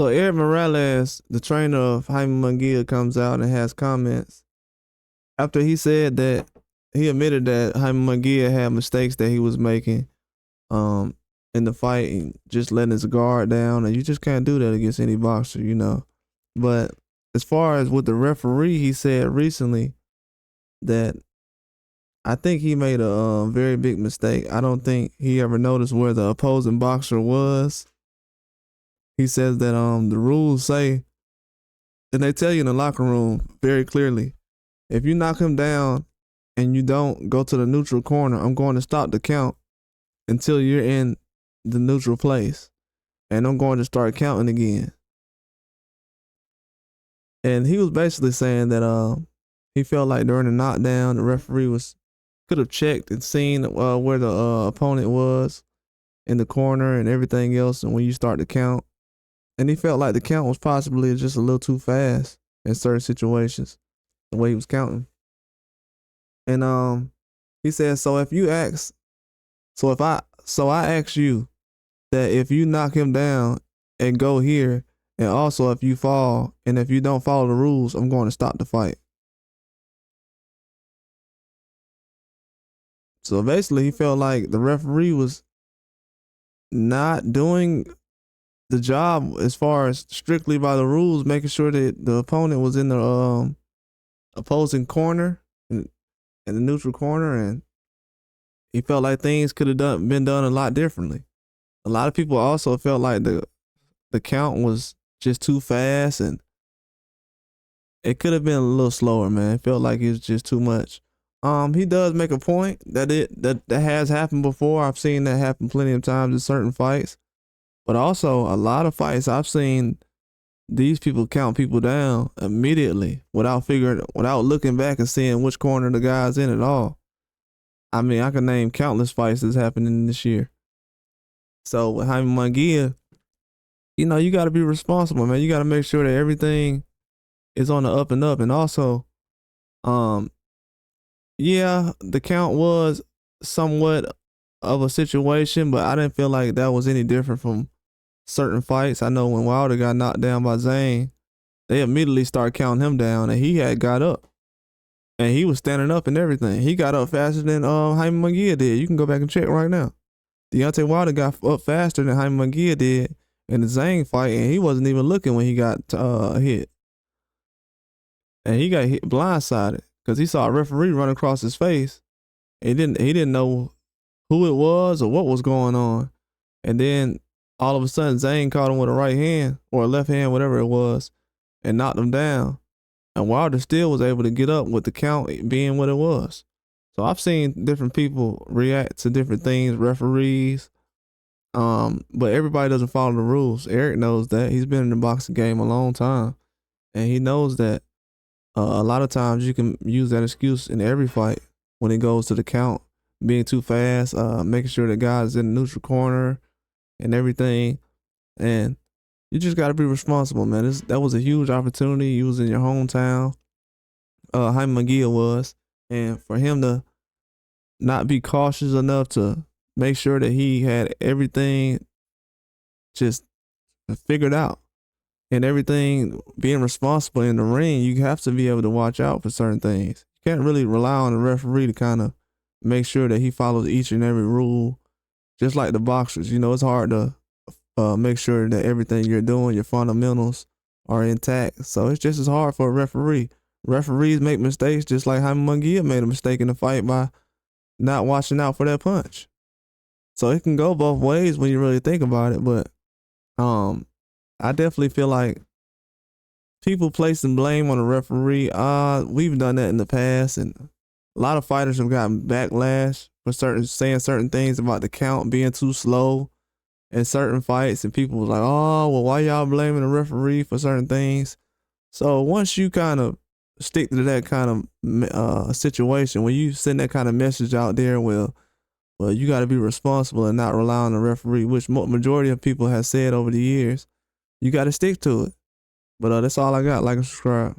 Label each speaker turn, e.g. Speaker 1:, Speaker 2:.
Speaker 1: So Eric Morales, the trainer of Jaime Munguia, comes out and has comments after he said that he admitted that Jaime Munguia had mistakes that he was making in the fight and just letting his guard down, and you just can't do that against any boxer. But as far as with the referee, he said recently that I think he made a very big mistake. I don't think he ever noticed where the opposing boxer was. He says that the rules say, and they tell you in the locker room very clearly, if you knock him down and you don't go to the neutral corner, I'm going to stop the count until you're in the neutral place, and I'm going to start counting again. And he was basically saying that he felt like during the knockdown, the referee could have checked and seen where the opponent was in the corner and everything else, and when you start to count. And he felt like the count was possibly just a little too fast in certain situations, the way he was counting. And he said, so if I ask you that if you knock him down and go here, and also if you fall, and if you don't follow the rules, I'm going to stop the fight. So basically, he felt like the referee was not doing the job as far as strictly by the rules, making sure that the opponent was in the opposing corner in the neutral corner, and he felt like things could have been done a lot differently. A lot of people also felt like the count was just too fast, and it could have been a little slower, man. It felt like it was just too much. He does make a point that that has happened before. I've seen that happen plenty of times in certain fights. But also, a lot of fights I've seen these people count people down immediately without looking back and seeing which corner the guy's in at all. I mean, I can name countless fights that's happening this year. So with Jaime Munguia, you got to be responsible, man. You got to make sure that everything is on the up and up. And also, yeah, the count was somewhat of a situation, but I didn't feel like that was any different from certain fights. I know when Wilder got knocked down by Zane, they immediately started counting him down, and he had got up, and he was standing up and everything. He got up faster than Jaime Munguia did. You can go back and check right now. Deontay Wilder got up faster than Jaime Munguia did in the Zane fight, and he wasn't even looking when he got hit, and he got hit blindsided because he saw a referee run across his face. He didn't know who it was or what was going on. And then all of a sudden, Zane caught him with a right hand or a left hand, whatever it was, and knocked him down. And Wilder still was able to get up with the count being what it was. So I've seen different people react to different things, referees, but everybody doesn't follow the rules. Erik knows that. He's been in the boxing game a long time, and he knows that a lot of times you can use that excuse in every fight when it goes to the count being too fast, making sure that guys in the neutral corner and everything. And you just got to be responsible, man. That was a huge opportunity. You was in your hometown. Jaime Munguia was. And for him to not be cautious enough to make sure that he had everything just figured out and everything being responsible in the ring, you have to be able to watch out for certain things. You can't really rely on the referee to kind of make sure that he follows each and every rule, just like the boxers. It's hard to make sure that everything you're doing, your fundamentals, are intact. So it's just as hard for a referee. Referees make mistakes, just like Jaime Munguia made a mistake in the fight by not watching out for that punch. So it can go both ways when you really think about it. But I definitely feel like people placing blame on the referee, we've done that in the past, and a lot of fighters have gotten backlash for saying certain things about the count being too slow in certain fights, and people was like, oh, well, why y'all blaming the referee for certain things? So once you kind of stick to that kind of situation, when you send that kind of message out there, well, you got to be responsible and not rely on the referee, which majority of people have said over the years. You got to stick to it. But that's all I got. Like and subscribe.